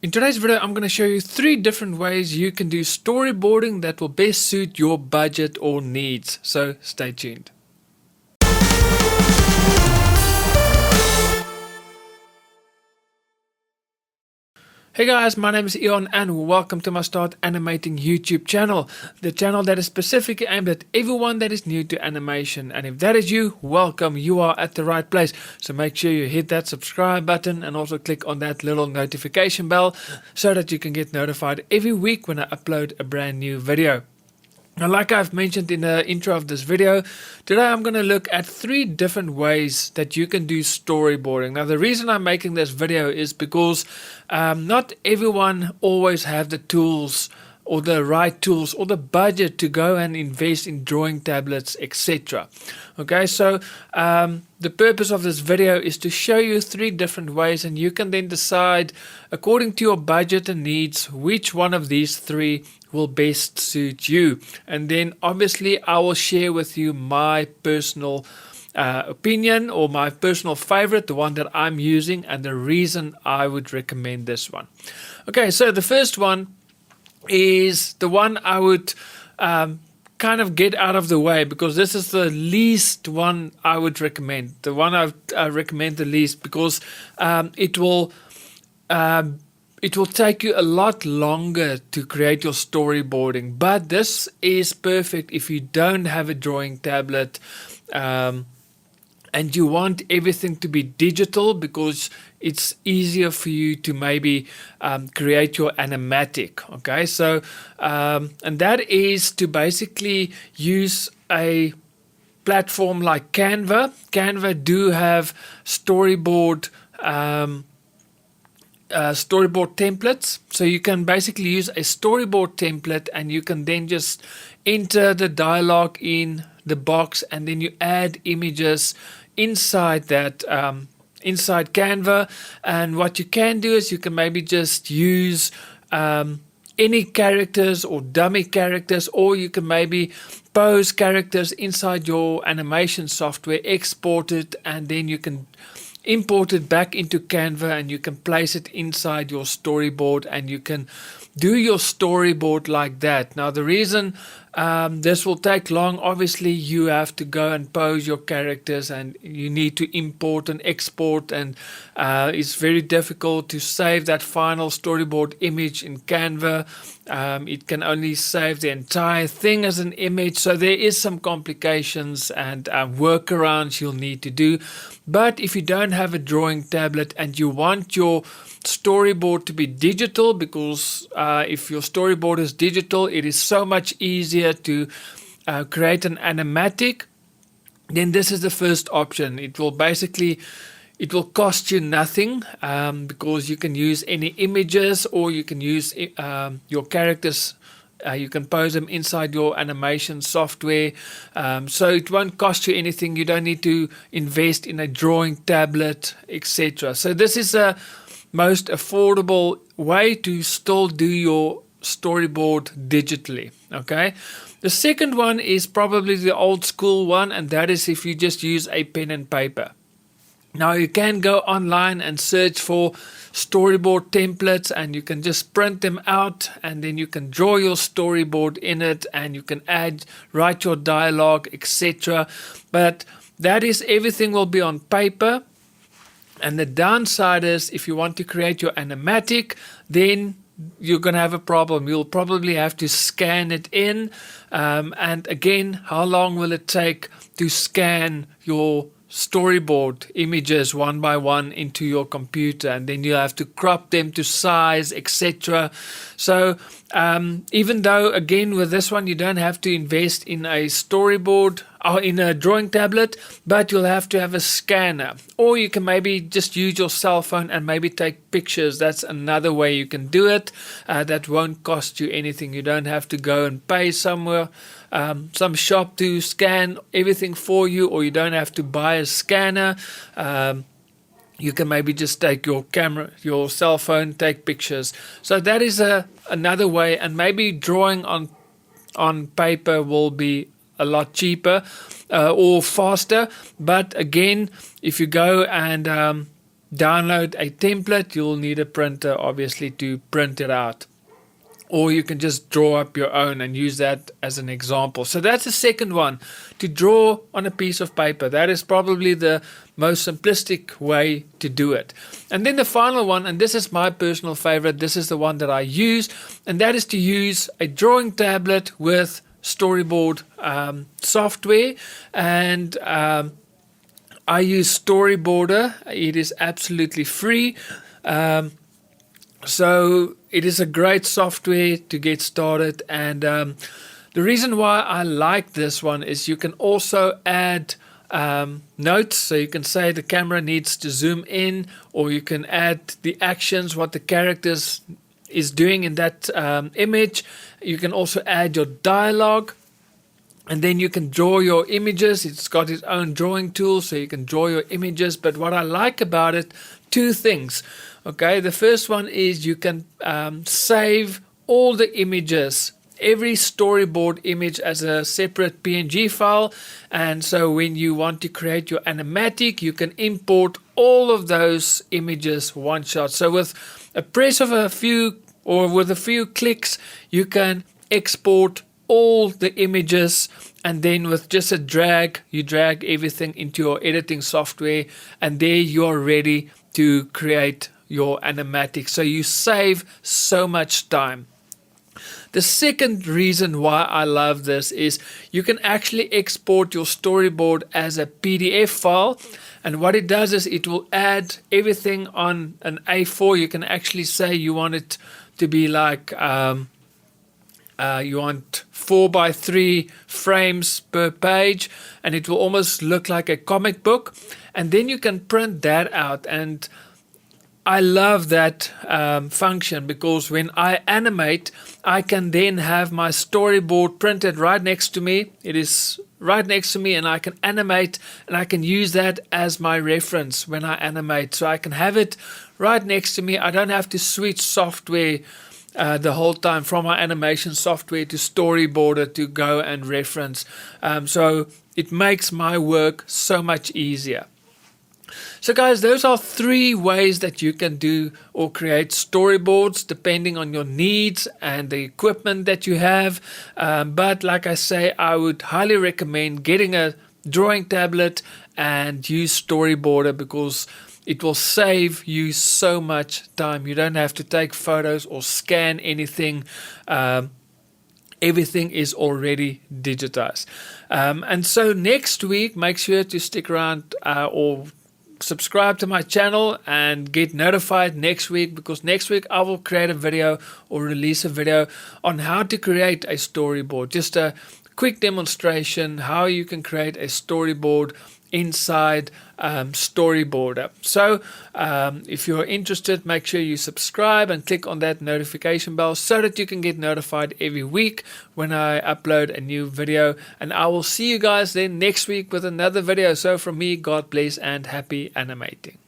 In today's video, I'm going to show you 3 different ways you can do storyboarding that will best suit your budget or needs. So stay tuned. Hey guys, my name is Eon and welcome to my Start Animating YouTube channel. The channel that is specifically aimed at everyone that is new to animation. And if that is you, welcome, you are at the right place. So make sure you hit that subscribe button and also click on that little notification bell so that you can get notified every week when I upload a brand new video. Now, like I've mentioned in the intro of this video, today I'm going to look at 3 different ways that you can do storyboarding. Now, the reason I'm making this video is because not everyone always have the tools or the right tools or the budget to go and invest in drawing tablets, etc. Okay, so the purpose of this video is to show you 3 different ways, and you can then decide according to your budget and needs which one of these 3 will best suit you. And then obviously I will share with you my personal opinion or my personal favorite, the one that I'm using, and the reason I would recommend this one. Okay, so the first one is the one I would kind of get out of the way, because this is the least one I would recommend. The one I recommend the least because it will take you a lot longer to create your storyboarding, but this is perfect if you don't have a drawing tablet and you want everything to be digital, because it's easier for you to maybe create your animatic. Okay, so and that is to basically use a platform like Canva. Canva do have storyboard templates, so you can basically use a storyboard template and you can then just enter the dialogue in the box, and then you add images inside that inside Canva. And what you can do is you can maybe just use any characters or dummy characters, or you can maybe pose characters inside your animation software, export it, and then you can import it back into Canva and you can place it inside your storyboard and you can do your storyboard like that. Now, the reason this will take long, obviously you have to go and pose your characters and you need to import and export, and it's very difficult to save that final storyboard image in Canva. It can only save the entire thing as an image, so there is some complications and workarounds you'll need to do. But if you don't have a drawing tablet and you want your storyboard to be digital, because if your storyboard is digital, it is so much easier to create an animatic, then this is the first option. It will cost you nothing, because you can use any images, or you can use your characters. You can pose them inside your animation software, so it won't cost you anything. You don't need to invest in a drawing tablet, etc. So this is a most affordable way to still do your storyboard digitally. Okay, the second one is probably the old school one, and that is if you just use a pen and paper. Now, you can go online and search for storyboard templates and you can just print them out, and then you can draw your storyboard in it and you can write your dialogue, etc. But that is, everything will be on paper. And the downside is, if you want to create your animatic, then you're going to have a problem. You'll probably have to scan it in. And again, how long will it take to scan your storyboard images one by one into your computer, and then you have to crop them to size, etc. So even though, again, with this one you don't have to invest in a storyboard or in a drawing tablet, but you'll have to have a scanner, or you can maybe just use your cell phone and maybe take pictures. That's another way you can do it. That won't cost you anything. You don't have to go and pay somewhere, some shop to scan everything for you, or you don't have to buy a scanner. You can maybe just take your camera, your cell phone, take pictures. So that is another way, and maybe drawing on paper will be a lot cheaper or faster. But again, if you go and download a template, you'll need a printer obviously to print it out. Or you can just draw up your own and use that as an example. So that's the second one, to draw on a piece of paper. That is probably the most simplistic way to do it. And then the final one, and this is my personal favorite, this is the one that I use, and that is to use a drawing tablet with Storyboard software. And I use Storyboarder. It is absolutely free. So it is a great software to get started, and the reason why I like this one is you can also add notes. So you can say the camera needs to zoom in, or you can add the actions, what the characters is doing in that image. You can also add your dialogue, and then you can draw your images. It's got its own drawing tool, so you can draw your images. But what I like about it, two things. Okay, the first one is you can save all the images, every storyboard image, as a separate PNG file. And so when you want to create your animatic, you can import all of those images one shot. So with a press of a few, or with a few clicks, you can export all the images, and then with just a drag, you drag everything into your editing software, and there you're ready to create your animatic. So you save so much time. The second reason why I love this is you can actually export your storyboard as a PDF file, and what it does is it will add everything on an A4. You can actually say you want it to be like you want 4x3 frames per page, and it will almost look like a comic book, and then you can print that out. And I love that function, because when I animate, I can then have my storyboard printed right next to me. It is right next to me, and I can animate, and I can use that as my reference when I animate. So I can have it right next to me. I don't have to switch software the whole time from my animation software to Storyboarder to go and reference. So it makes my work so much easier. So guys, those are 3 ways that you can do or create storyboards depending on your needs and the equipment that you have. But like I say, I would highly recommend getting a drawing tablet and use Storyboarder, because it will save you so much time. You don't have to take photos or scan anything. Everything is already digitized. And so next week, make sure to stick around or subscribe to my channel and get notified next week, because next week I will create a video or release a video on how to create a storyboard. Just a quick demonstration how you can create a storyboard inside Storyboarder. So if you're interested, make sure you subscribe and click on that notification bell so that you can get notified every week when I upload a new video. And I will see you guys then next week with another video. So from me, God bless and happy animating.